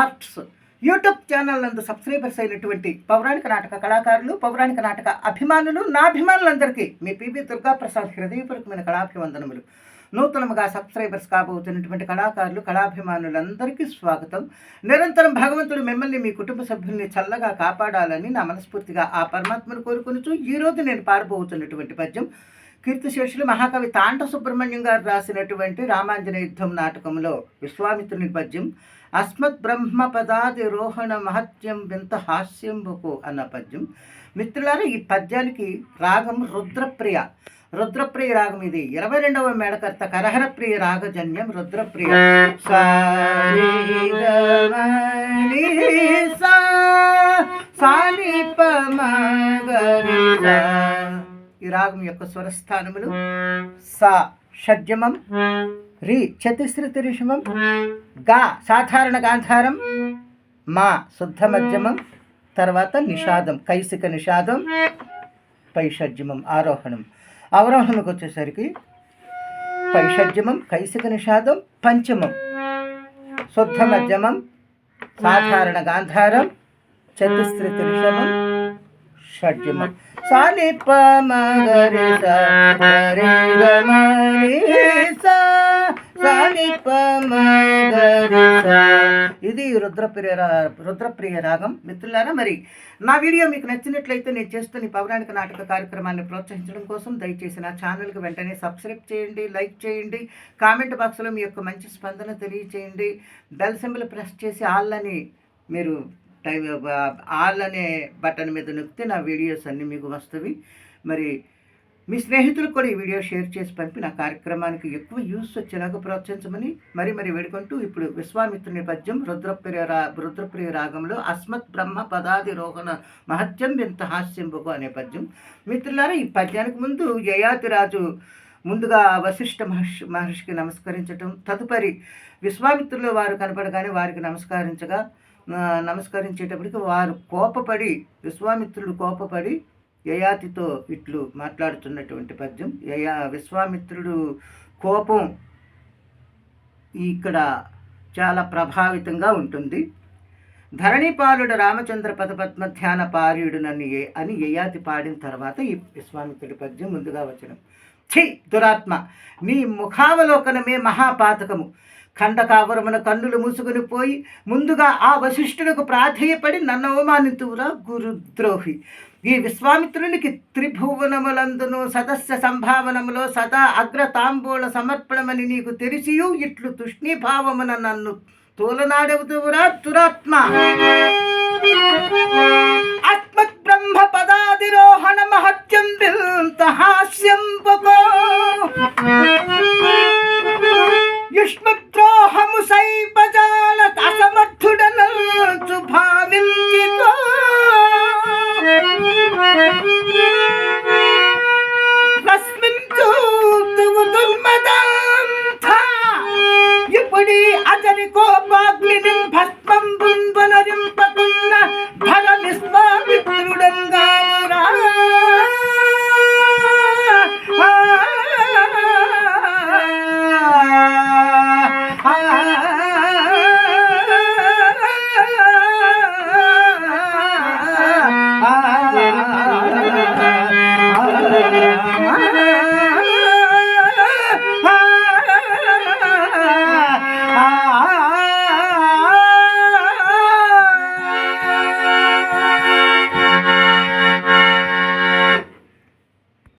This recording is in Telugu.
ఆర్ట్స్ యూట్యూబ్ ఛానల్ నందు సబ్స్క్రైబర్స్ అయినటువంటి పౌరాణిక నాటక కళాకారులు, పౌరాణిక నాటక అభిమానులు, నా అభిమానులందరికీ మీ పిబి దుర్గాప్రసాద్ హృదయపూర్వకమైన కళాభివందనములు. నూతనముగా సబ్స్క్రైబర్స్ కాబోతున్నటువంటి కళాకారులు, కళాభిమానులందరికీ స్వాగతం. నిరంతరం భగవంతుడు మిమ్మల్ని, మీ కుటుంబ సభ్యుల్ని చల్లగా కాపాడాలని నా మనస్ఫూర్తిగా ఆ పరమాత్మను కోరుకొనుచు ఈరోజు నేను పాడబోతున్నటువంటి పద్యం కీర్తిశేషులు మహాకవి తాంట సుబ్రహ్మణ్యం గారు రాసినటువంటి రామాంజన యుద్ధం నాటకంలో విశ్వామిత్రుని పద్యం అస్మత్ బ్రహ్మ పదాది రోహణ మహత్యం వింత హాస్యంబుకు అన్న పద్యం. మిత్రులారా, ఈ పద్యానికి రాగం రుద్రప్రియ. రుద్రప్రియ రాగం ఇది. 22వ మేడకర్త కరహరప్రియ రాగజన్యం రుద్రప్రియ. ఈ రాగం యొక్క స్వరస్థానములు సా షడ్జమం, రి చతుశ్రుతి రిషమం, గా సాధారణ గాంధారం, మా శుద్ధ మధ్యమం, తర్వాత నిషాదం కైసిక నిషాదం, పై షడ్జమం ఆరోహణం. అవరోహణకు వచ్చేసరికి పై షడ్జమం, కైసిక నిషాదం, పంచమం, శుద్ధ మధ్యమం, సాధారణ గాంధారం, చతుశ్రుతి రిషమం, షడ్జమం. సానిప మగరి సానిప మగరి. ఇది రుద్రప్రియ రాగం. మిత్రులారా, మరి నా వీడియో మీకు నచ్చినట్లయితే నేను చేస్తున్న పౌరాణిక నాటక కార్యక్రమాన్ని ప్రోత్సహించడం కోసం దయచేసి నా ఛానల్కి వెంటనే సబ్స్క్రైబ్ చేయండి, లైక్ చేయండి, కామెంట్ బాక్స్లో మీ యొక్క మంచి స్పందన తెలియచేయండి. బెల్ సింబల్ ప్రెస్ చేసి ఆల్ని మీరు ఆల్ అనే బటన్ మీద నొక్కితే నా వీడియోస్ అన్నీ మీకు వస్తవి. మరి మీ స్నేహితులకు కూడా ఈ వీడియో షేర్ చేసి పంపి నా కార్యక్రమానికి ఎక్కువ యూస్ వచ్చేలాగా ప్రోత్సహించమని మరి వేడుకుంటూ ఇప్పుడు విశ్వామిత్రుని పద్యం రుద్రప్రియ రాగంలో అస్మత్ బ్రహ్మ పదాది రోహణ మహత్యం వింత హాస్యంబుకు అనే పద్యం. మిత్రులారా, ఈ పద్యానికి ముందు యయాతిరాజు ముందుగా వశిష్ఠ మహర్షికి నమస్కరించటం, తదుపరి విశ్వామిత్రులు వారు కనపడగానే వారికి నమస్కరించేటప్పటికి వారు కోపపడి, విశ్వామిత్రుడు కోపపడి యయాతితో ఇట్లు మాట్లాడుతున్నటువంటి పద్యం. విశ్వామిత్రుడు కోపం ఇక్కడ చాలా ప్రభావితంగా ఉంటుంది. ధరణిపాలుడు రామచంద్ర పదపద్మ ధ్యాన పార్యుడునని అని యయాతి పాడిన తర్వాత ఈ విశ్వామిత్రుడి పద్యం ముందుగా వచనం. ఛీ దురాత్మ, నీ ముఖావలోకనమే మహాపాతకము. ఖండకావరమున కన్నులు మూసుకుని పోయి ముందుగా ఆ వశిష్ఠులకు ప్రాధేయపడి నన్ను అవమానితువురా గురుద్రోహి. ఈ విశ్వామిత్రునికి త్రిభువనములందును సదస్య సంభావనములో సదా అగ్రతాంబూల సమర్పణమని నీకు తెలిసియు ఇట్లు తుష్ణీభావమున నన్ను తోలనాడవుతువురా దురాత్మ. ఆత్మత్ బ్రహ్మ పదాదిరోహణ మహత్యం వింత హాస్యంబుకో యుష్మద్రోహము సైపజాల అసమర్థుడను భావించితో రస్మించూతువు దుర్మదాంత ఇప్పుడి అతని కోపాగ్ని భస్మం పుంబనరింపకున్న ధర విశ్వామిత్రుడంగా